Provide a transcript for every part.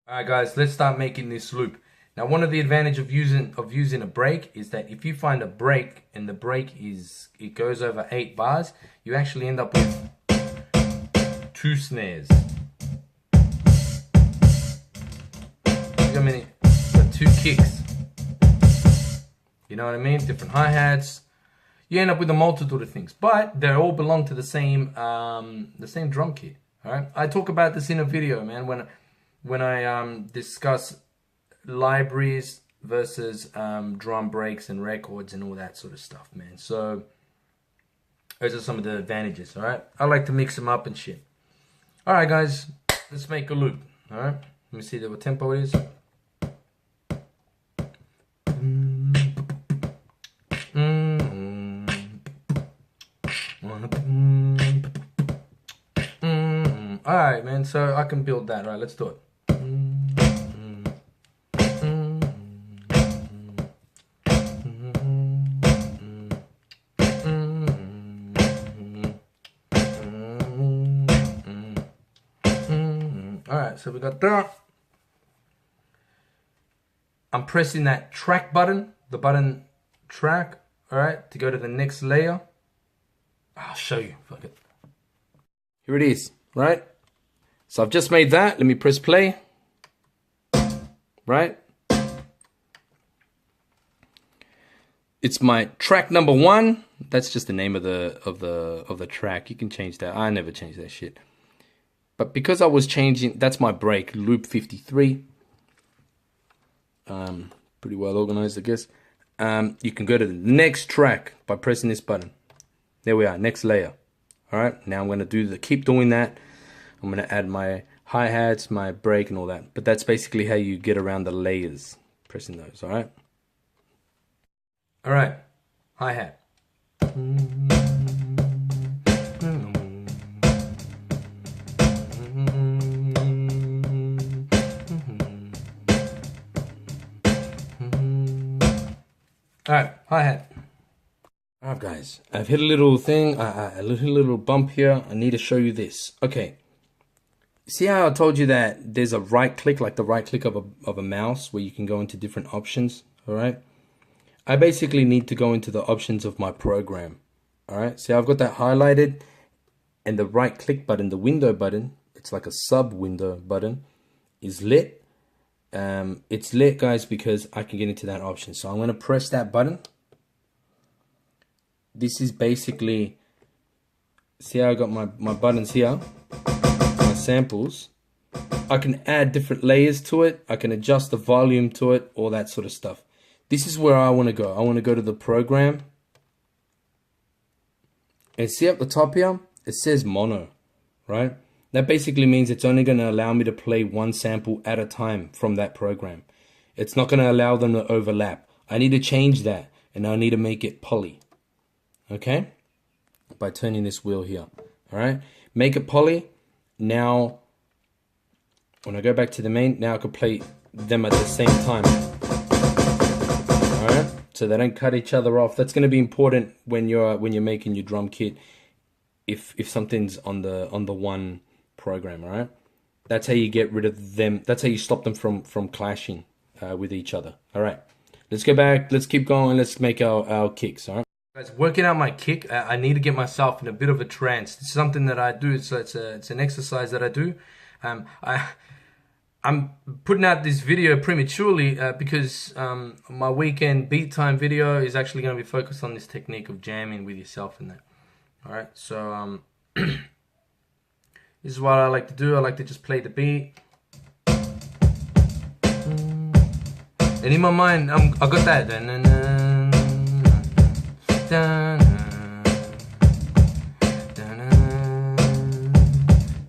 Alright guys, let's start making this loop. Now one of the advantages of using a break is that if you find a break and the break goes over 8 bars, you actually end up with 2 snares. I mean, got 2 kicks. You know what I mean? Different hi-hats. You end up with a multitude of things, but they all belong to the same drum kit. All right. I talk about this in a video, man. When I discuss libraries versus drum breaks and records and all that sort of stuff, man. So those are some of the advantages. All right. I like to mix them up and shit. All right, guys. Let's make a loop. All right. Let me see what tempo it is. Alright, man, so I can build that. Alright, let's do it. Alright, so we got that. I'm pressing that track button, the button track, alright, to go to the next layer. I'll show you. Fuck it. Here it is, right? So I've just made that. Let me press play. Right? It's my track number 1. That's just the name of the track. You can change that. I never change that shit. But because I was changing, that's my break, loop 53. Pretty well organized, I guess. You can go to the next track by pressing this button. There we are, next layer. All right, now I'm going to keep doing that. I'm going to add my hi-hats, my break and all that. But that's basically how you get around the layers, pressing those, all right? All right, hi-hat. All right, hi-hat. All right, guys, I've hit a little thing, a little bump here. I need to show you this. Okay. See how I told you that there's a right click, like the right click of a mouse, where you can go into different options, all right? I basically need to go into the options of my program, all right? See, I've got that highlighted, and the right click button, the window button, it's like a sub window button, is lit. It's lit, guys, because I can get into that option. So I'm going to press that button. This is basically, see how I got my buttons here, my samples. I can add different layers to it. I can adjust the volume to it, all that sort of stuff. This is where I want to go. I want to go to the program. And see up the top here, it says mono, right? That basically means it's only going to allow me to play one sample at a time from that program. It's not going to allow them to overlap. I need to change that, and I need to make it poly. Okay, by turning this wheel here. All right, make it poly. Now when I go back to the main, now I can play them at the same time. All right, so they don't cut each other off. That's going to be important when you're making your drum kit. If something's on the one program, all right, that's how you get rid of them. That's how you stop them from clashing with each other. All right, let's go back. Let's keep going. Let's make our kicks. All right. Guys, working out my kick, I need to get myself in a bit of a trance. It's something that I do. It's an exercise that I do. I'm putting out this video prematurely because my weekend beat time video is actually going to be focused on this technique of jamming with yourself and that. All right, so this is what I like to do. I like to just play the beat. And in my mind, I got that.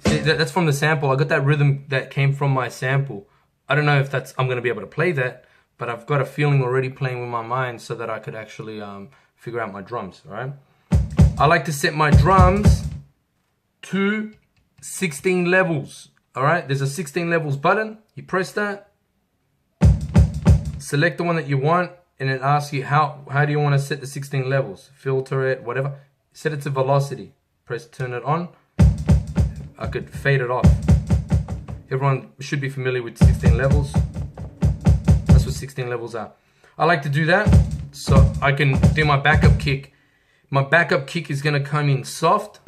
See, that's from the sample. I got that rhythm that came from my sample. I don't know if I'm going to be able to play that, but I've got a feeling already playing with my mind so that I could actually figure out my drums, all right? I like to set my drums to 16 levels, all right? There's a 16 levels button. You press that, select the one that you want, and it asks you how do you want to set the 16 levels, filter it, whatever. Set it to velocity. Press turn it on. I could fade it off. Everyone should be familiar with 16 levels. That's what 16 levels are. I like to do that so I can do my backup kick. My backup kick is gonna come in soft.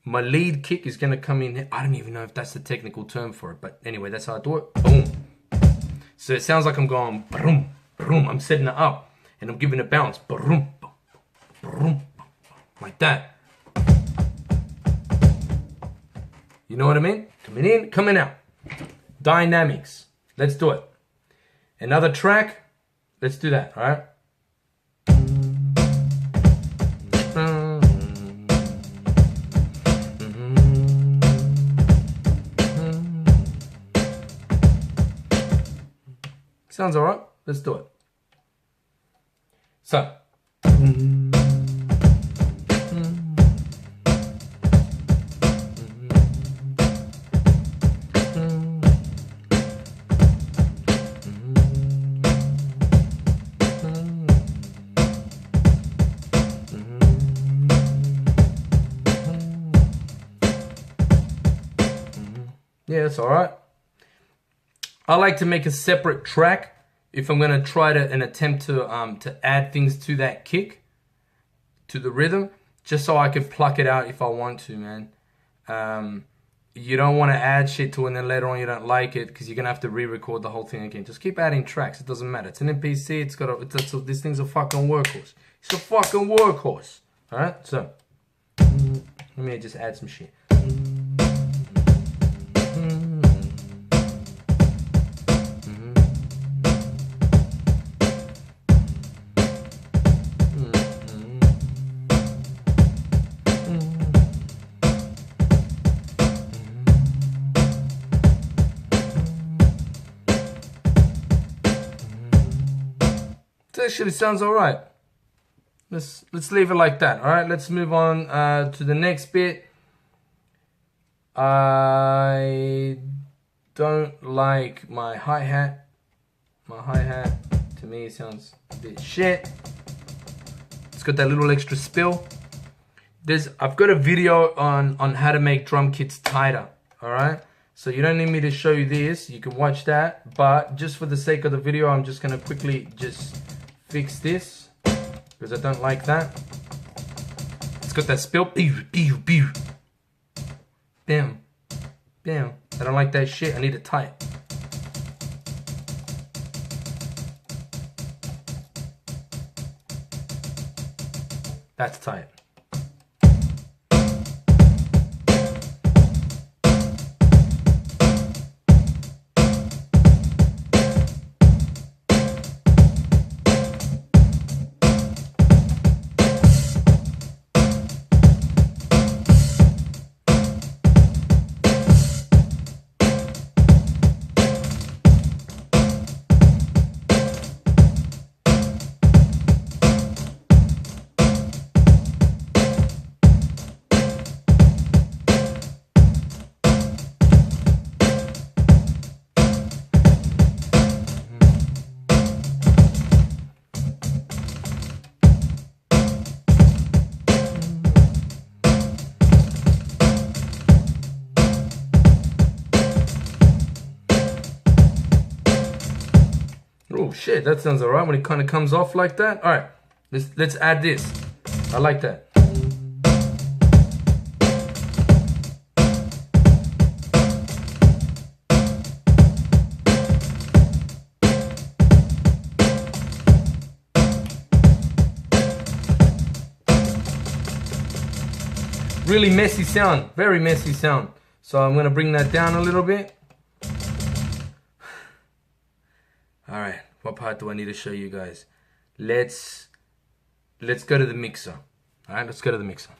My lead kick is gonna come in. I don't even know if that's the technical term for it, but anyway, that's how I do it. Boom. So it sounds like I'm going boom, boom. I'm setting it up and I'm giving it bounce. Boom, boom, like that. You know what I mean? Coming in, coming out. Dynamics. Let's do it. Another track. Let's do that, all right? Sounds all right. Let's do it. So. Yeah, that's all right. I like to make a separate track if I'm gonna try to attempt to add things to that kick, to the rhythm, just so I can pluck it out if I want to, man. You don't want to add shit to it and then later on you don't like it because you're gonna have to re-record the whole thing again. Just keep adding tracks. It doesn't matter. It's an MPC. This thing's a fucking workhorse. It's a fucking workhorse. All right. So let me just add some shit. Actually sounds all right. Let's leave it like that. All right, let's move on to the next bit. I don't like my hi-hat. My hi-hat to me sounds a bit shit. It's got that little extra spill. I've got a video on how to make drum kits tighter. All right, so you don't need me to show you this. You can watch that, but just for the sake of the video, I'm just gonna quickly just fix this because I don't like that. It's got that spill. Bam, bam. I don't like that shit. I need it tight. That's tight. Oh shit, that sounds alright when it kind of comes off like that. Alright, let's add this. I like that. Really messy sound, very messy sound. So I'm gonna bring that down a little bit. All right, what part do I need to show you guys? Let's go to the mixer. All right, let's go to the mixer.